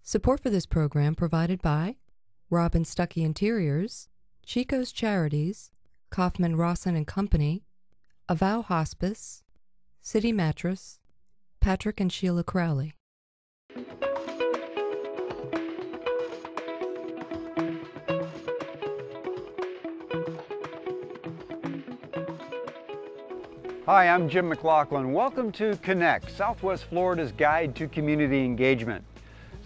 Support for this program provided by Robin Stuckey Interiors, Chico's Charities, Kaufman Rawson and Company, Avow Hospice, City Mattress, Patrick and Sheila Crowley. Hi, I'm Jim McLaughlin. Welcome to Connect, Southwest Florida's guide to community engagement.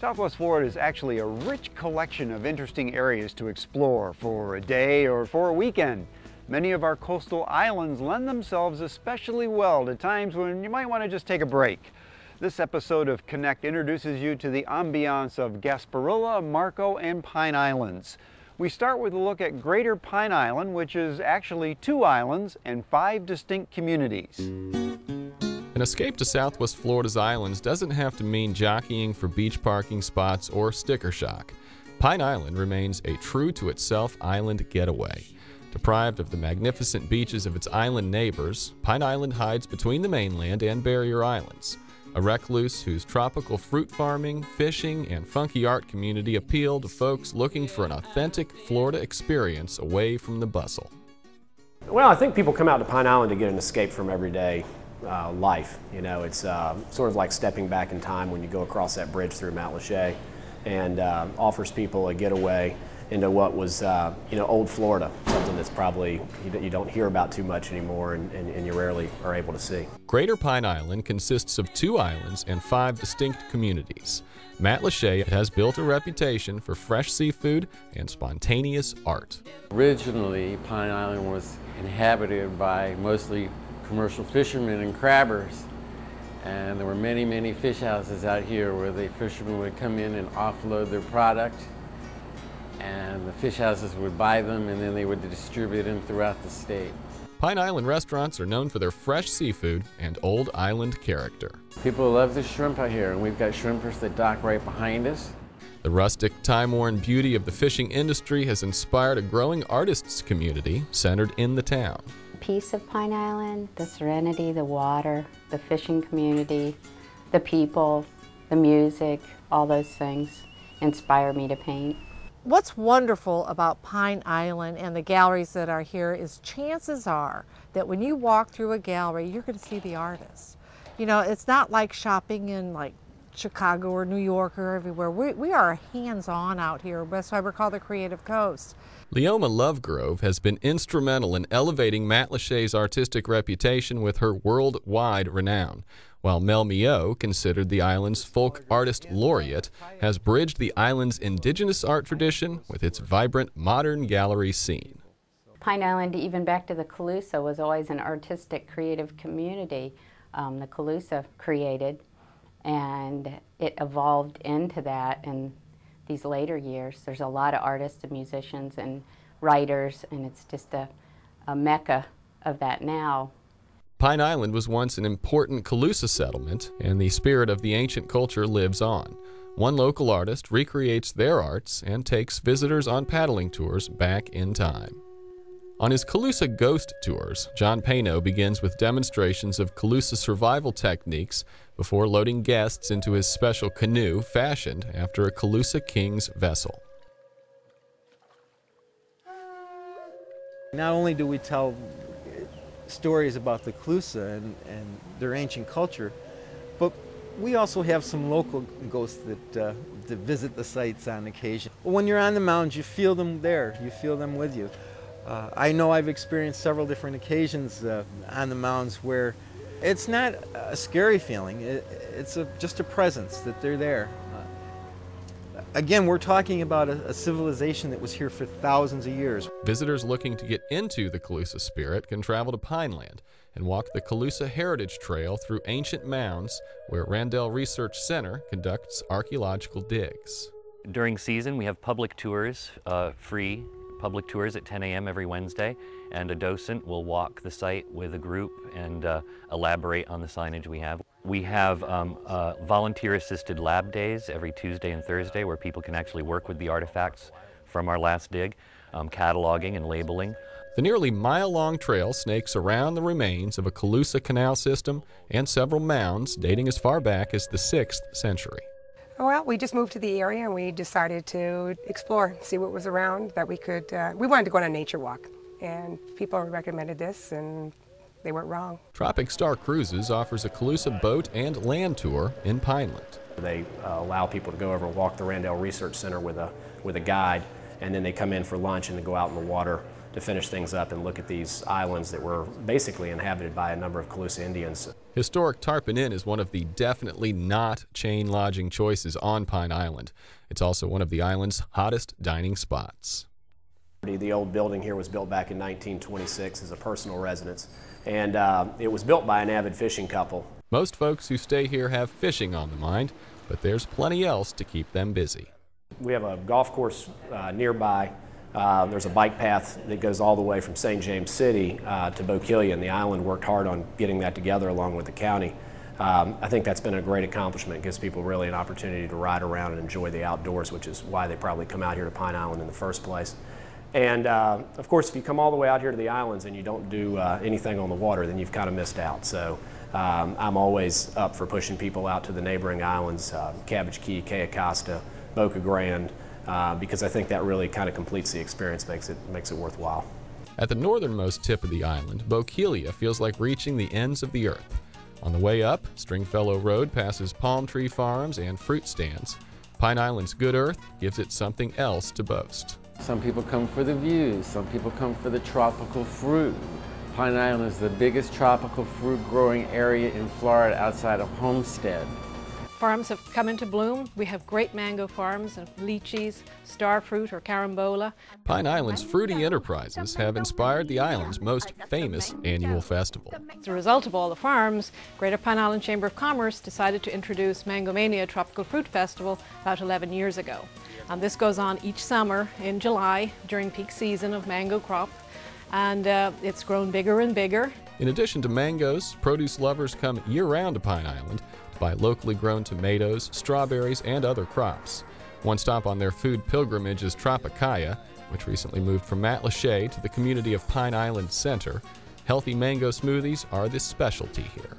Southwest Florida is actually a rich collection of interesting areas to explore for a day or for a weekend. Many of our coastal islands lend themselves especially well to times when you might want to just take a break. This episode of Connect introduces you to the ambiance of Gasparilla, Marco, and Pine Islands. We start with a look at Greater Pine Island, which is actually 2 islands and 5 distinct communities. An escape to Southwest Florida's islands doesn't have to mean jockeying for beach parking spots or sticker shock. Pine Island remains a true-to-itself island getaway. Deprived of the magnificent beaches of its island neighbors, Pine Island hides between the mainland and barrier islands. A recluse whose tropical fruit farming, fishing, and funky art community appeal to folks looking for an authentic Florida experience away from the bustle. Well, I think people come out to Pine Island to get an escape from everyday life. You know, it's sort of like stepping back in time when you go across that bridge through Mount Lachey, and offers people a getaway into what was, old Florida, something that's probably you don't hear about too much anymore and you rarely are able to see. Greater Pine Island consists of 2 islands and 5 distinct communities. Mount Lachey has built a reputation for fresh seafood and spontaneous art. Originally, Pine Island was inhabited by mostly commercial fishermen and crabbers, and there were many, many fish houses out here where the fishermen would come in and offload their product, and the fish houses would buy them and then they would distribute them throughout the state. Pine Island restaurants are known for their fresh seafood and old island character. People love the shrimp out here, and we've got shrimpers that dock right behind us. The rustic, time-worn beauty of the fishing industry has inspired a growing artists community centered in the town. Peace of Pine Island, the serenity, the water, the fishing community, the people, the music, all those things inspire me to paint. What's wonderful about Pine Island and the galleries that are here is chances are that when you walk through a gallery, you're going to see the artist. You know, it's not like shopping in like Chicago or New York or everywhere. We are hands-on out here. That's why we're called the Creative Coast. Leoma Lovegrove has been instrumental in elevating Mount Lachey's artistic reputation with her worldwide renown, while Mel Mio, considered the island's folk artist laureate, has bridged the island's indigenous art tradition with its vibrant modern gallery scene. Pine Island, even back to the Calusa, was always an artistic, creative community. The Calusa created, and it evolved into that in these later years. There's a lot of artists and musicians and writers, and it's just a mecca of that now. Pine Island was once an important Calusa settlement, and the spirit of the ancient culture lives on. One local artist recreates their arts and takes visitors on paddling tours back in time. On his Calusa Ghost Tours, John Payno begins with demonstrations of Calusa survival techniques before loading guests into his special canoe fashioned after a Calusa king's vessel. Not only do we tell stories about the Calusa and their ancient culture, but we also have some local ghosts that visit the sites on occasion. When you're on the mountains, you feel them there, you feel them with you. I know I've experienced several different occasions on the mountains where it's not a scary feeling, it's just a presence that they're there. Again, we're talking about a civilization that was here for thousands of years. Visitors looking to get into the Calusa spirit can travel to Pineland and walk the Calusa Heritage Trail through ancient mounds where Randell Research Center conducts archaeological digs. During season, we have public tours, free public tours at 10 a.m. every Wednesday, and a docent will walk the site with a group and elaborate on the signage we have. We have volunteer-assisted lab days every Tuesday and Thursday where people can actually work with the artifacts from our last dig, cataloging and labeling. The nearly mile-long trail snakes around the remains of a Calusa canal system and several mounds dating as far back as the 6th century. Well, we just moved to the area and we decided to explore, see what was around that we could, we wanted to go on a nature walk, and people recommended this and they weren't wrong. Tropic Star Cruises offers a Calusa boat and land tour in Pineland. They allow people to go over and walk the Randall Research Center with a guide, and then they come in for lunch and they go out in the water to finish things up and look at these islands that were basically inhabited by a number of Calusa Indians. Historic Tarpon Inn is one of the definitely not chain lodging choices on Pine Island. It's also one of the island's hottest dining spots. The old building here was built back in 1926 as a personal residence, and it was built by an avid fishing couple. Most folks who stay here have fishing on the mind, but there's plenty else to keep them busy. We have a golf course nearby. There's a bike path that goes all the way from St. James City to Bokeelia, and the island worked hard on getting that together along with the county. I think that's been a great accomplishment. It gives people really an opportunity to ride around and enjoy the outdoors, which is why they probably come out here to Pine Island in the first place. And of course, if you come all the way out here to the islands and you don't do anything on the water, then you've kind of missed out. So I'm always up for pushing people out to the neighboring islands, Cabbage Key, Key Acosta, Boca Grande, because I think that really kind of completes the experience, makes it worthwhile. At the northernmost tip of the island, Bokeelia feels like reaching the ends of the earth. On the way up, Stringfellow Road passes palm tree farms and fruit stands. Pine Island's good earth gives it something else to boast. Some people come for the views, some people come for the tropical fruit. Pine Island is the biggest tropical fruit growing area in Florida outside of Homestead. Farms have come into bloom. We have great mango farms and lychees, star fruit or carambola. Pine Island's fruity enterprises have inspired the island's most famous annual festival. As a result of all the farms, Greater Pine Island Chamber of Commerce decided to introduce Mangomania Tropical Fruit Festival about 11 years ago. This goes on each summer in July during peak season of mango crop, and it's grown bigger and bigger. In addition to mangoes, produce lovers come year-round to Pine Island to buy locally grown tomatoes, strawberries, and other crops. One stop on their food pilgrimage is Tropicaya, which recently moved from Matlacha to the community of Pine Island Center. Healthy mango smoothies are the specialty here.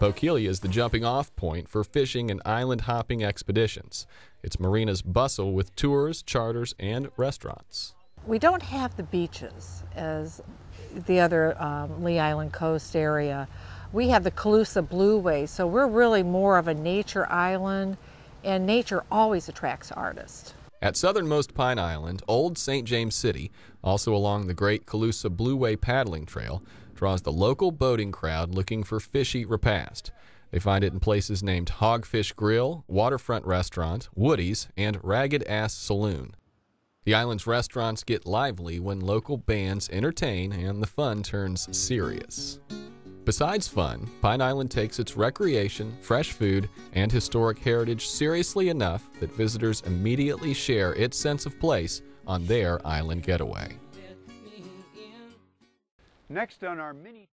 Bokeelia is the jumping-off point for fishing and island-hopping expeditions. Its marinas bustle with tours, charters, and restaurants. We don't have the beaches as the other Lee Island coast area. We have the Calusa Blueway, so we're really more of a nature island, and nature always attracts artists. At southernmost Pine Island, Old St. James City, also along the great Calusa Blueway paddling trail, draws the local boating crowd looking for fishy repast. They find it in places named Hogfish Grill, Waterfront Restaurant, Woody's, and Ragged Ass Saloon. The island's restaurants get lively when local bands entertain and the fun turns serious. Besides fun, Pine Island takes its recreation, fresh food, and historic heritage seriously enough that visitors immediately share its sense of place on their island getaway. Next on our mini